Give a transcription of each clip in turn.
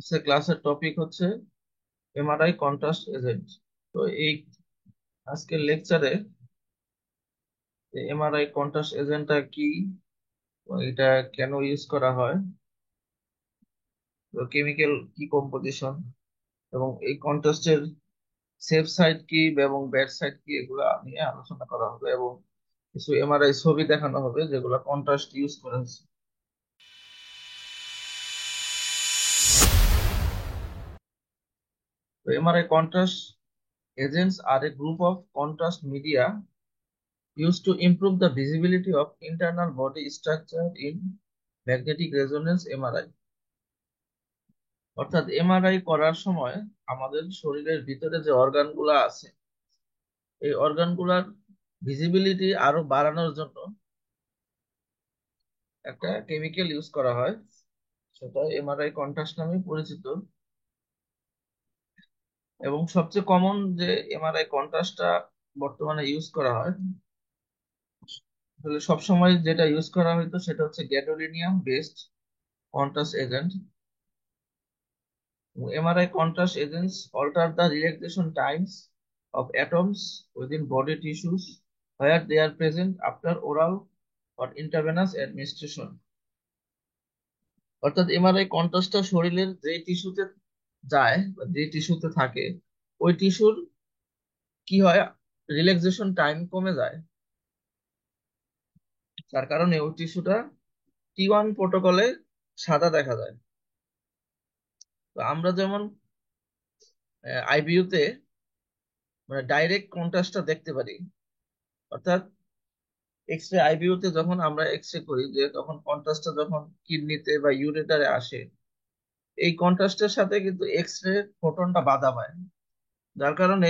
সে ক্লাসের টপিক হচ্ছে MRI contrast agent. তো এই আজকের লেকচারে এমআরআই কন্ট্রাস্ট এজেন্টটা কি, এটা কেন ইউজ করা হয়, কেমিক্যাল কি কম্পোজিশন, এবং এই কন্ট্রাস্টের সেফ সাইড কি এবং ব্যাড সাইড কি, এগুলো নিয়ে আলোচনা করা হবে এবং কিছু এমআরআই ছবি দেখানো হবে যেগুলো কন্ট্রাস্ট ইউজ করা হয়েছে। তো MRI contrast agents are a group of contrast media used to improve the visibility of internal body structure in magnetic resonance MRI। অর্থাৎ এমআরআই করার সময় আমাদের শরীরের ভিতরে যে অর্গানগুলো আছে, এই অর্গানগুলোর ভিজিবিলিটি আরো বাড়ানোর জন্য একটা কেমিক্যাল ইউজ করা হয়, সেটা এমআরআই কন্ট্রাস্ট নামে পরিচিত। এবং সবচেয়ে কমন যে এমআরআই কন্ট্রাস্টটা বর্তমানে ইউজ করা হয়, আসলে সবসময় যেটা ইউজ করা হতো সেটা হচ্ছে gadolinium based contrast agent. MRI contrast agents alter the relaxation times of atoms within body tissues where they are present after oral or intravenous administration। অর্থাৎ এমআরআই কন্ট্রাস্টটা শরীরের যে টিস্যুতে যায় বা যে টিস্যুতে থাকে, ওই টিস্যুর কি হয়, রিল্যাক্সেশন টাইম কমে যায়, তার কারণে ওই টিস্যুটা T1 প্রোটোকলে সাদা দেখা যায়। তো আমরা যেমন আইবিইউ তে মানে ডাইরেক্ট কন্ট্রাস্টটা দেখতে পারি, অর্থাৎ এক্স রে আইবিইউ তে যখন আমরা এক্স রে করি, যে তখন কন্ট্রাস্টটা যখন কিডনিতে বা ইউরেটারে আসে, এই কন্ট্রাস্টের সাথে কিন্তু এক্স রে ফোটনটা বাধা পায়, যার কারণে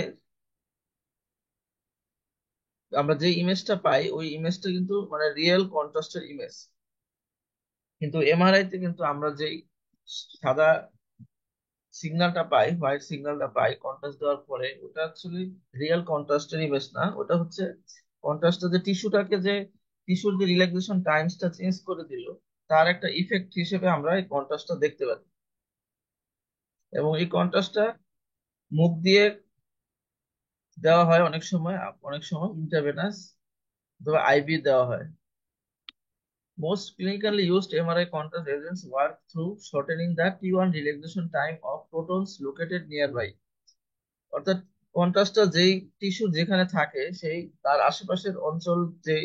আমরা যে ইমেজটা পাই ওই ইমেজটা কিন্তু মানে রিয়েল কন্ট্রাস্টের ইমেজ। কিন্তু এমআরআই তে কিন্তু আমরা যেই সাদা সিগন্যালটা পাই, হোয়াইট সিগন্যালটা পাই কন্ট্রাস্ট দেওয়ার পরে, ওটা অ্যাকচুয়ালি রিয়েল কন্ট্রাস্টের ইমেজ না, ওটা হচ্ছে কন্ট্রাস্টটা যে টিস্যুটাকে যে টিস্যুর যে রিল্যাক্সেশন টাইমসটা চেঞ্জ করে দিল, তার একটা ইফেক্ট হিসেবে আমরা এই কন্ট্রাস্টটা দেখতে পারি। এবং এই কন্ট্রাস্টটা মুখ দিয়ে দেওয়া হয় অনেক সময়, অনেক সময় ইন্টারভেনাস অথবা আইভি দেওয়া হয়। Most clinically used MRI contrast agents work through shortening the T1 relaxation time of protons located nearby। অর্থাৎ কন্ট্রাস্টটা যেই টিস্যু যেখানে থাকে সেই তার আশেপাশের অঞ্চল যে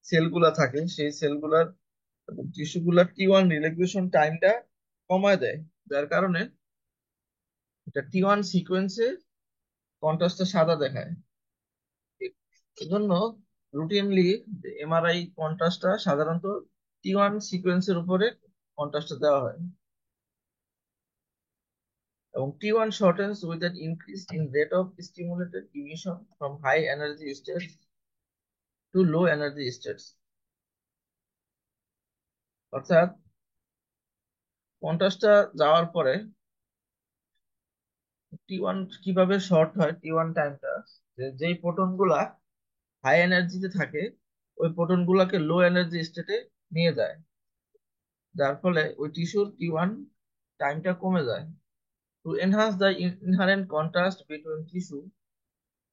সেলগুলা থাকে, সেই সেলগুলার টিস্যুগুলার T1 রিল্যাক্সেশন টাইমটা কমায় দেয়, যার কারণে এটা T1 সিকোয়েন্সে কন্ট্রাস্টটা সাদা দেখায়। এজন্য রুটিনলি এমআরআই কন্ট্রাস্টটা সাধারণত T1 সিকোয়েন্সের উপরে কন্ট্রাস্টটা দেওয়া হয়। এবং T1 shortens with an increase in rate of stimulated emission from high energy states to low energy states। অর্থাৎ কন্ট্রাস্টটা যাওয়ার পরে T1 কিভাবে শর্ট হয়, T1 টাইমটা, যেই প্রোটন গুলা হাই এনার্জিতে থাকে ওই প্রোটন গুলাকে লো এনার্জি স্টেটে নিয়ে যায়, যার ফলে ওই টিস্যুর T1 টাইমটা কমে যায়। To enhance the inherent contrast between tissue,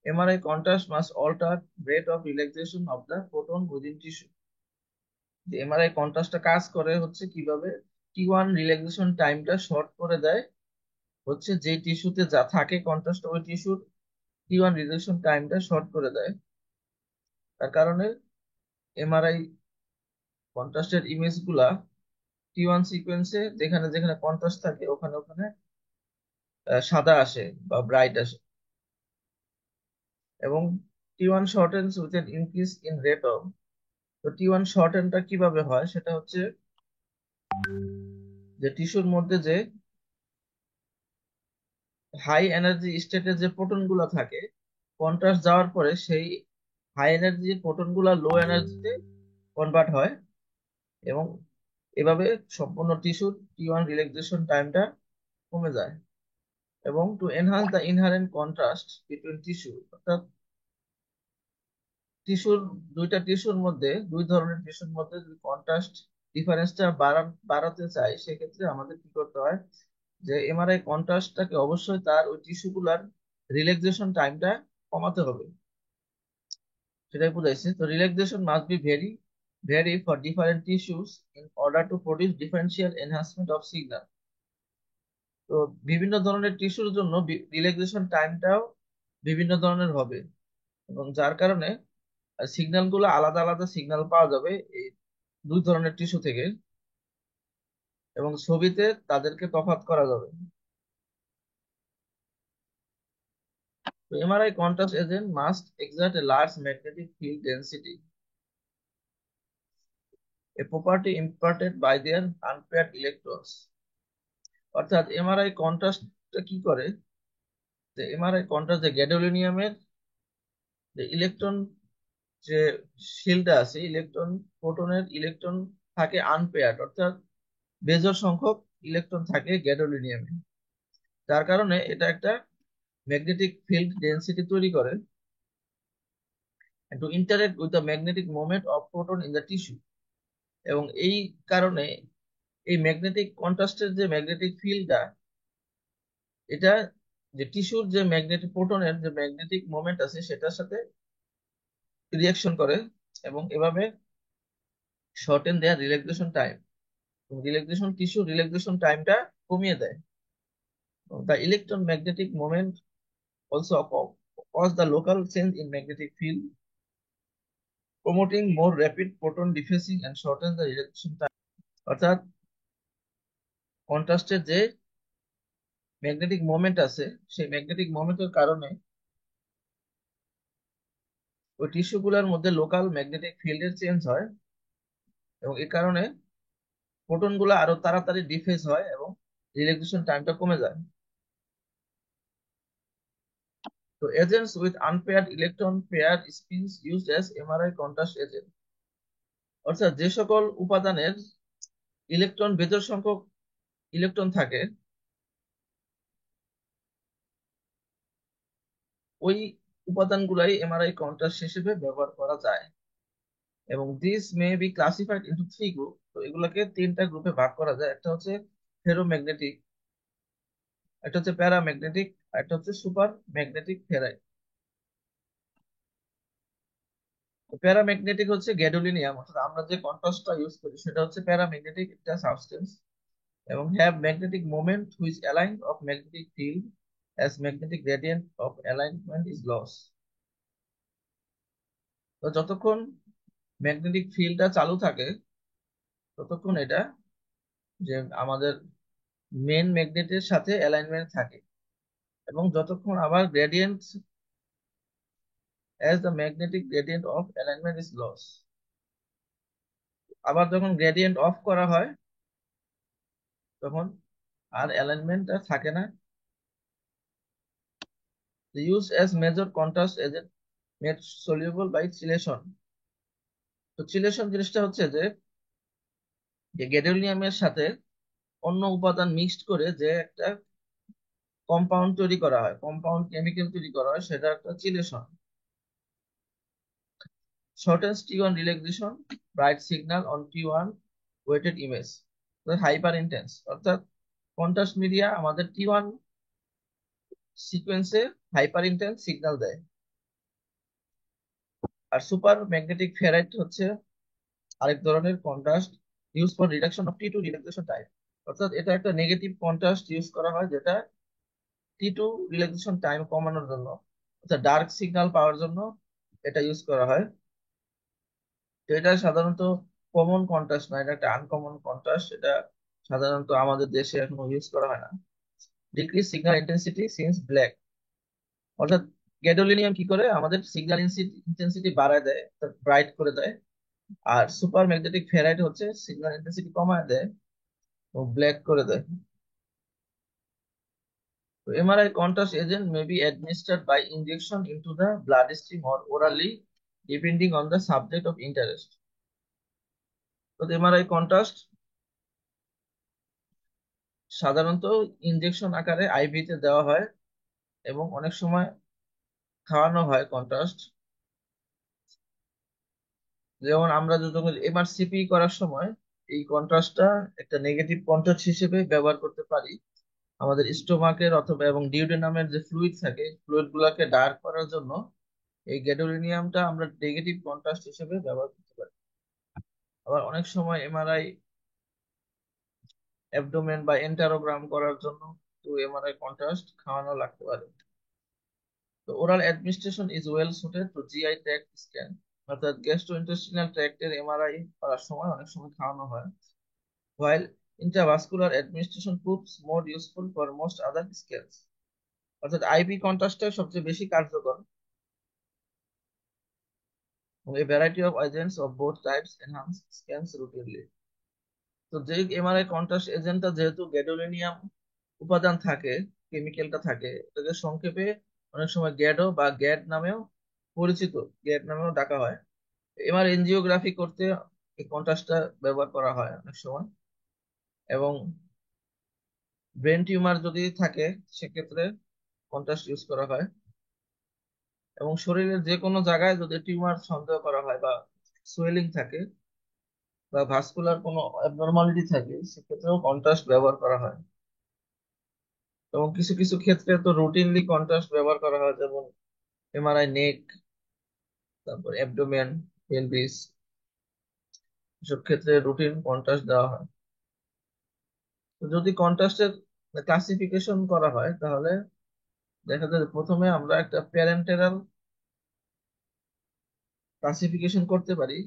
MRI contrast must alter rate of relaxation of the proton within tissue। যে এমআরআই কন্ট্রাস্টটা কাজ করে হচ্ছে কিভাবে, T1 রিল্যাক্সেশন টাইমটা শর্ট করে দেয়, হচ্ছে যে টিস্যুতে যা থাকে কন্ট্রাস্ট ওই টিস্যুর T1 রিল্যাক্সেশন টাইমটা শর্ট করে দেয়। তার কারণে এমআরআই কন্ট্রাস্টের ইমেজ গুলা T1 সিকোয়েন্সে যেখানে যেখানে কন্ট্রাস্ট থাকে ওখানে ওখানে সাদা আসে বা ব্রাইট আসে। এবং T1 shortens with an increase in rate of। তো T1 শর্টেনটা কিভাবে হয়, সেটা হচ্ছে যে টিস্যুর মধ্যে যে হাই এনার্জি স্টেটে যে প্রোটন গুলা থাকে, কন্ট্রাস্ট যাওয়ার পরে সেই হাই এনার্জি প্রোটন গুলা লো এনার্জিতে কনভার্ট হয়, এবং এভাবে সম্পূর্ণ টিস্যুর T1 রিল্যাক্সেশন টাইমটা কমে যায়। এবং two enhance the inherent contrast between tissue, অর্থাৎ টিস্যুর দুই ধরনের টিস্যুর মধ্যে যদি কন্ট্রাস্ট ডিফারেন্সটা বাড়াতে চাই, সেক্ষেত্রে আমাদের কি করতে হয়, যে এমআরআই কন্ট্রাস্টটাকে অবশ্যই তার ওই টিস্যুগুলার রিল্যাক্সেশন টাইমটা কমাতে হবে, সেটাই বুঝাইছে। তো relaxation must be very for different tissues in order to produce differential enhancement of signal. তো বিভিন্ন ধরনের টিস্যুর জন্য রিল্যাক্সেশন টাইমটাও বিভিন্ন ধরনের হবে, এবং যার কারণে সিগন্যাল গুলো আলাদা আলাদা সিগন্যাল পাওয়া যাবে এই দুই ধরনের টিস্যু থেকে, এবং ছবিতে তাদেরকে তফাৎ করা যাবে। তো MRI contrast agent must exert a large magnetic field density, a property imparted by their unpaired electrons। অর্থাৎ এমআরআই কন্ট্রাস্টটা কি করে, যে এমআরআই কন্ট্রাস্ট যে গ্যাডোলিনিয়ামের যে ইলেকট্রন যে শিল্ডটা আছে, ইলেকট্রন প্রোটনের ইলেকট্রন থাকে আনপেয়ার্ড, অর্থাৎ বেজোড় সংখ্যক ইলেকট্রন থাকে গ্যাডোলিনিয়ামে, যার কারণে এটা একটা ম্যাগনেটিক ফিল্ড ডেন্সিটি তৈরি করে to interact with the magnetic moment of proton in the tissue. এবং এই কারণে এই ম্যাগনেটিক কন্ট্রাস্টের যে ম্যাগনেটিক ফিল্ডটা, এটা যে টিস্যুর যে ম্যাগনেটিক প্রোটনের যে ম্যাগনেটিক মোমেন্ট আছে সেটার সাথে রিয়াকশন করে, এবং এভাবে shorten their relaxation time, relaxation tissue relaxation টাইমটা কমিয়ে দেয়। The electron magnetic moment also cause the local change in magnetic field, promoting more rapid proton defacing and shorten the reaction time। অর্থাৎ কন্ট্রাস্টের যে ম্যাগনেটিক মোমেন্ট আছে, সেই magnetic মোমেন্টের কারণে ওই tissue গুলার মধ্যে লোকাল ম্যাগনেটিক ফিল্ডের চেঞ্জ হয়, এবং এই কারণে প্রোটন গুলো আরো তাড়াতাড়ি ডিফেজ হয় এবং রিল্যাক্সেশন টাইমটা কমে যায়। তো agents with unpaired electron pair spins used as MRI contrast agent. অর্থাৎ যে সকল উপাদানের ইলেকট্রন বেজোড় সংখ্যক ইলেকট্রন থাকে, ওই উপাদানগুলাই এমআরআই কন্ট্রাস্ট হিসেবে ব্যবহার করা যায়। এবং this may be classified into three group. তো এগুলোকে তিনটা গ্রুপে ভাগ করা যায়। একটা হচ্ছে ফেরোম্যাগনেটিক, একটা হচ্ছে প্যারাম্যাগনেটিক, একটা হচ্ছে সুপার ম্যাগনেটিক ফেরাইট। প্যারাম্যাগনেটিক হচ্ছে গ্যাডোলিনিয়াম, অর্থাৎ আমরা যে কন্ট্রাস্টটা ইউজ করি সেটা হচ্ছে প্যারাম্যাগনেটিক একটা সাবস্টেন্স, এবং have magnetic moment which align of magnetic field as magnetic gradient of alignment is loss. তো যতক্ষণ ম্যাগনেটিক ফিল্ডটা চালু থাকে ততক্ষণ এটা যে আমাদের মেন ম্যাগনেটের সাথে অ্যালাইনমেন্ট থাকে, এবং যতক্ষণ আবার gradient as the magnetic gradient of alignment is loss, আবার যখন গ্রেডিয়েন্ট অফ করা হয় তখন আর অ্যালাইনমেন্ট আর থাকে না। Use as major contrast agent made soluble by chelation. তো চিলেশন জিনিসটা হচ্ছে যে গ্যাডোলিয়ামের সাথে অন্য উপাদান মিক্সড করে যে একটা কম্পাউন্ড তৈরি করা হয়, কম্পাউন্ড কেমিক্যাল তৈরি করা হয়, সেটা একটা chelation. shortens T1 relaxation bright signal on T1 weighted image, hyper intense. অর্থাৎ কন্ট্রাস্ট মিডিয়া আমাদের T1 সিকোয়েন্সে হাইপার ইন্টেন্স সিগন্যাল দেয়। আর সুপার ম্যাগনেটিক ফেরাইট হচ্ছে আরেক ধরনের contrast use for reduction of T2 relaxation time. অর্থাৎ এটা একটা নেগেটিভ কন্ট্রাস্ট ইউজ করা হয়, যেটা T2 রিল্যাক্সেশন টাইম কমানোর জন্য, অর্থাৎ ডার্ক সিগন্যাল পাওয়ার জন্য এটা ইউজ করা হয়। তো এটা সাধারণত কমন কন্ট্রাস্ট না, এটা একটা আনকমন কন্ট্রাস্ট, এটা সাধারণত আমাদের দেশে এখনো ইউজ করা হয় না। Decrease signal intensity since black. অর্থাৎ গ্যাডোলিনিয়াম কি করে আমাদের সিগন্যাল ইন্টেন্সিটি বাড়ায় দেয়, ব্রাইট করে দেয়। আর সুপার ম্যাগনেটিক ফেরাইট হচ্ছে সিগন্যাল ইন্টেন্সিটি কমায় দেয় ও ব্ল্যাক করে দেয়। তো MRI contrast agent may be administered by injection into the blood stream or orally depending on the subject of interest. তো এমআরআই কন্ট্রাস্ট সাধারণত ইনজেকশন আকারে আইভি তে দেওয়া হয়, এবং অনেক সময় খাওয়ানো হয় কন্ট্রাস্ট। যেমন আমরা যখন এমআরসিপি করার সময় এই কন্ট্রাস্টটা একটা নেগেটিভ কন্ট্রাস্ট হিসেবে ব্যবহার করতে পারি। আমাদের স্টোমাকের অথবা এবং ডিউডেনামের যে ফ্লুইড থাকে, ফ্লুইড গুলাকে ডার্ক করার জন্য এই গ্যাডোলিনিয়ামটা আমরা নেগেটিভ কন্ট্রাস্ট হিসেবে ব্যবহার করতে পারি। আবার অনেক সময় এমআরআই অ্যাবডোমেন বা এন্টারোগ্রাম করার জন্য তো এমআরআই কন্ট্রাস্ট খাওয়ানো লাগতে পারে। তো oral administration is well suited to GI tract scan, অর্থাৎ গ্যাস্ট্রোইন্টেস্টিনাল ট্র্যাক্টের এমআরআই করার সময় অনেক সময় খাওয়ানো হয়, while intravascular administration proves more useful for most other scans. অর্থাৎ আইপি কন্ট্রাস্টটা সবচেয়ে বেশি কার্যকর। A variety of agents of both types enhance scans routinely. তো যে এমআরআই কন্ট্রাস্ট এজেন্টটা যেহেতু গ্যাডোলিনিয়াম উপাদান থাকে, কেমিক্যালটা থাকে, এটাকে সংক্ষেপে অনেক সময় গ্যাডো বা গ্যাড নামেও পরিচিত, গ্যাড নামেও ডাকা হয়। এমআর এনজিওগ্রাফি করতে এই কন্ট্রাস্টটা ব্যবহার করা হয় অনেক সময়। এবং ব্রেন টিউমার যদি থাকে সেক্ষেত্রে কন্ট্রাস্ট ইউজ করা হয়। এবং শরীরের যে কোনো জায়গায় যদি টিউমার সন্দেহ করা হয় বা সোয়েলিং থাকে বা ভাস্কুলার কোনো অ্যাবনর্মালিটি থাকে সেক্ষেত্রেও কন্ট্রাস্ট ব্যবহার করা হয়। এবং কিছু কিছু ক্ষেত্রে তো রুটিনলি কন্ট্রাস্ট ব্যবহার করা হয়, যেমন এমআরআই নেক, তারপর অ্যাবডোমেন, পেলভিস, এসব ক্ষেত্রে রুটিন কন্ট্রাস্ট দেওয়া হয়। তো যদি কন্ট্রাস্টের ক্লাসিফিকেশন করা হয় তাহলে দেখা যায় যে প্রথমে আমরা একটা প্যারেন্টেরাল ক্লাসিফিকেশন করতে পারি।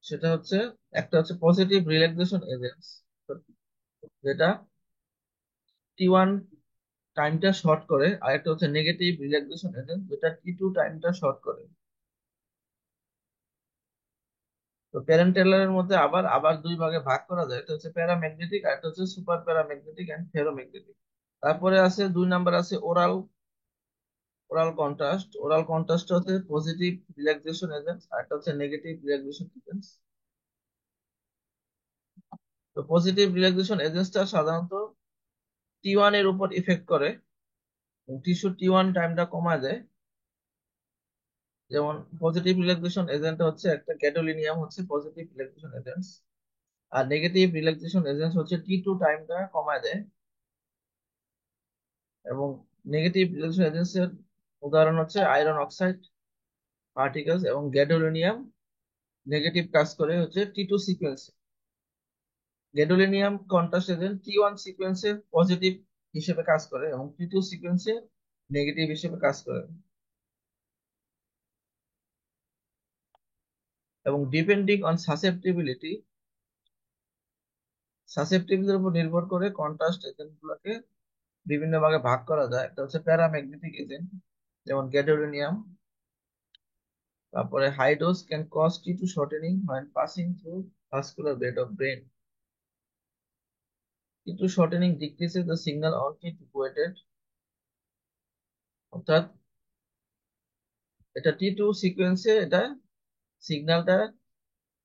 সেটা হচ্ছে, একটা হচ্ছে পজিটিভ রিল্যাক্সেশন এজেন্টস, যেটা T1 টাইমটা শর্ট করে, আর একটা হচ্ছে নেগেটিভ রিল্যাক্সেশন এজেন্ট যেটা T2 টাইমটা শর্ট করে। তো প্যারেন্টেলারের মধ্যে আবার আবার দুই ভাগে ভাগ করা যায়, একটা হচ্ছে প্যারাম্যাগনেটিক আর একটা হচ্ছে সুপার প্যারাম্যাগনেটিক এন্ড ফেরোম্যাগনেটিক। তারপরে আছে 2 নাম্বার আছে oral oral contrast. Oral contrast হচ্ছে পজিটিভ রিল্যাক্সেশন এজেন্ট আর একটা হচ্ছে নেগেটিভ রিল্যাক্সেশন এজেন্ট। তো পজিটিভ রিল্যাক্সেশন এজেন্টটা সাধারণত T1 এর উপর ইফেক্ট করে, টিস্যু T1 টাইমটা কমায় দেয়। যেমন পজিটিভ রিল্যাক্সেশন এজেন্ট হচ্ছে একটা গ্যাডোলিনিয়াম হচ্ছে পজিটিভ রিল্যাক্সেশন এজেন্টস, আর নেগেটিভ রিল্যাক্সেশন এজেন্টস হচ্ছে T2 টাইমটা কমায় দেয়। এবং নেগেটিভ রিল্যাক্সেশন এজেন্টস এর উদাহরণ হচ্ছে আয়রন অক্সাইড পার্টিকেলস এবং গ্যাডোলিনিয়াম। নেগেটিভ কাজ করে হচ্ছে T2 সিকোয়েন্সে। গ্যাডোলিনিয়াম কন্ট্রাস্ট এজেন্ট T1 সিকোয়েন্সে পজিটিভ হিসেবে কাজ করে এবং T2 সিকোয়েন্সে নেগেটিভ হিসেবে কাজ করে। এবং ডিপেন্ডিং অন সাসেপ্টিবিলিটি, সাসেপ্টিবিলিটির উপর নির্ভর করে কন্ট্রাস্ট এজেন্ট গুলোকে বিভিন্ন ভাগে ভাগ করা যায়। একটা হচ্ছে প্যারাম্যাগনেটিক এজেন্ট যেমন গ্যাডোলিনিয়াম। তারপরে high dose can cause T2 shortening when passing through vascular bed of brain. T2 shortening decreases the signal on T2 weighted, অর্থাৎ এটা T2 সিকোয়েন্সে এটা সিগন্যালটা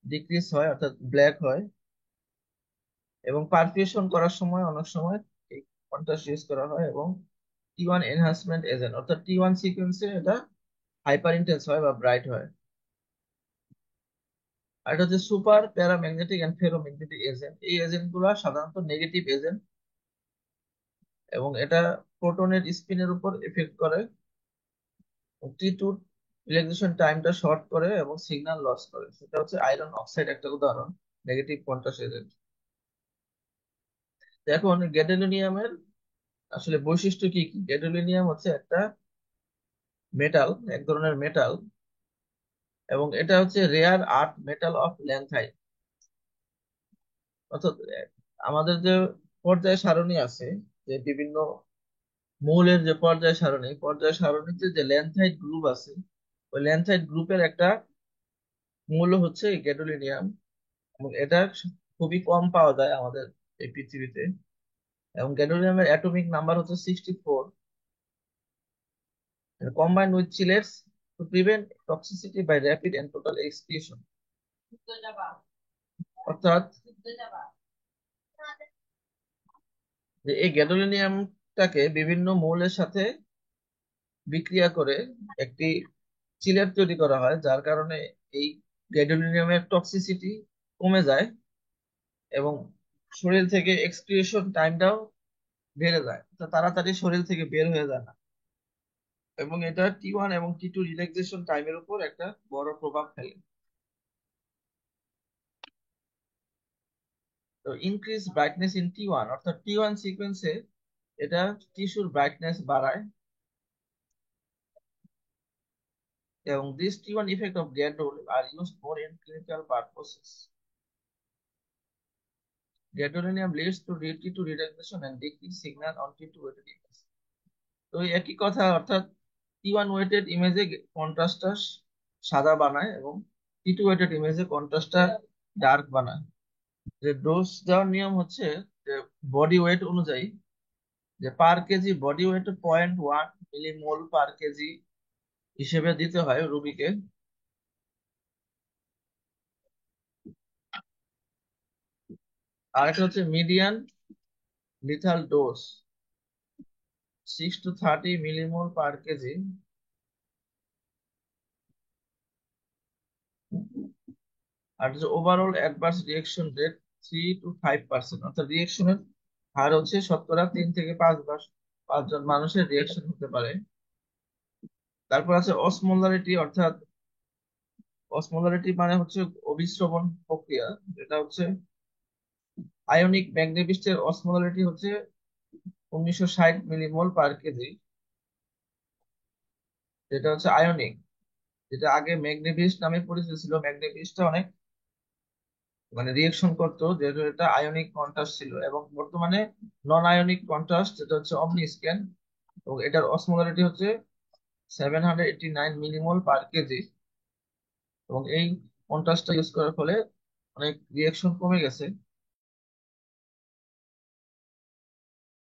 ডিক্রিজ হয় অর্থাৎ ব্ল্যাক হয়। এবং পারফিউশন করার সময় অনেক সময় এই কন্ট্রাস্ট ইউজ করা হয়। এবং T1 এনহান্সমেন্ট এজেন্ট, অর্থাৎ T1 সিকোয়েন্সে এটা হাইপার ইন্টেন্স হয় বা ব্রাইট হয়। আর এটা হচ্ছে super paramagnetic and ferromagnetic agent. এই এজেন্ট গুলা সাধারণত নেগেটিভ এজেন্ট এবং এটা প্রোটনের স্পিনের উপর এফেক্ট করে। T2 রিল্যাক্সেশন টাইমটা শর্ট করে এবং সিগন্যাল লস করে। সেটা হচ্ছে আয়রন অক্সাইড একটা উদাহরণ নেগেটিভ কন্ট্রাস্ট এজেন্ট। এখন গ্যাডোলিনিয়ামের আসলে বৈশিষ্ট্য কি কি? গ্যাডোলিনিয়াম হচ্ছে একটা মেটাল, এক ধরনের মেটাল, এবং এটা হচ্ছে রেয়ার আর্থ মেটাল অফ ল্যান্থাইট। অর্থাৎ আমাদের যে পর্যায় সারণী আছে, যে বিভিন্ন মৌলের যে পর্যায় সারণীতে যে ল্যান্থাইট গ্রুপ আছে, ওই ল্যান্থাইট গ্রুপের একটা মৌল হচ্ছে এই গ্যাডোলিনিয়াম। এবং এটা খুবই কম পাওয়া যায় আমাদের এই পৃথিবীতে। এবং গ্যাডোলিয়ামের অ্যাটমিক নাম্বার হচ্ছে 64, combined with chelates to prevent toxicity by rapid and total excretion. অর্থাৎ যে এই গ্যাডোলিনিয়ামটাকে বিভিন্ন মৌলের সাথে বিক্রিয়া করে একটি চিলেট তৈরি করা হয়, যার কারণে এই গ্যাডোলিনিয়ামের টক্সিসিটি কমে যায় এবং শরীর থেকে এক্সক্রিশন টাইমটাও বেড়ে যায়, তো তাড়াতাড়ি শরীর থেকে বের হয়ে যায় না। এবং এটা T1 এবং T2 রিল্যাক্সেশন টাইমের উপর একটা বড় প্রভাব ফেলে। তো ইনক্রিজ ব্রাইটনেস ইন T1, অর্থাৎ T1 সিকোয়েন্সে এটা টিস্যুর ব্রাইটনেস বাড়ায়। এবং this T1 effect of gadol are used more in clinical purposes. Gadolinium leads to T2 relaxation and decrease signal on T2 weighted image. তো এই একই কথা, অর্থাৎ T1 ওয়েটেড ইমেজে কন্ট্রাস্টটা সাদা বানায় এবং T2 ওয়েটেড ইমেজে কন্ট্রাস্টটা ডার্ক বানায়। যে ডোজ দেওয়ার নিয়ম হচ্ছে যে বডি ওয়েট অনুযায়ী, যে per KG body weight 0.1 millimole per KG হিসেবে দিতে হয় রোগীকে। আর একটা হচ্ছে median lethal dose 6 to 30 millimole per KG. আর যে overall adverse reaction rate 3 to 5%, অর্থাৎ রিয়েকশনের হার হচ্ছে শতকরা 3 থেকে 5 বার 5 জন মানুষের রিয়েকশন হতে পারে। তারপর আছে অসমোলারিটি, অর্থাৎ অসমোলারিটি মানে হচ্ছে অভিস্রবণ প্রক্রিয়া। যেটা হচ্ছে আয়নিক ম্যাগনেসিয়ামের অসমোলারিটি হচ্ছে 1960 মিলিমোল পার কেজি। যেটা হচ্ছে আয়নিক, যেটা আগে ম্যাগনেসিয়াম নামে পরিচিত ছিল। ম্যাগনেসিয়ামটা অনেক মানে রিয়েকশন করতো, যেহেতু এটা আয়নিক কন্ট্রাস্ট ছিল। এবং বর্তমানে নন আয়নিক কন্ট্রাস্ট, যেটা হচ্ছে অমনি স্ক্যান, এবং এটার অসমোলারিটি হচ্ছে 789 মিলিমোল পার কেজি। এবং এই কন্ট্রাস্টটা ইউজ করার ফলে অনেক রিয়েকশন কমে গেছে।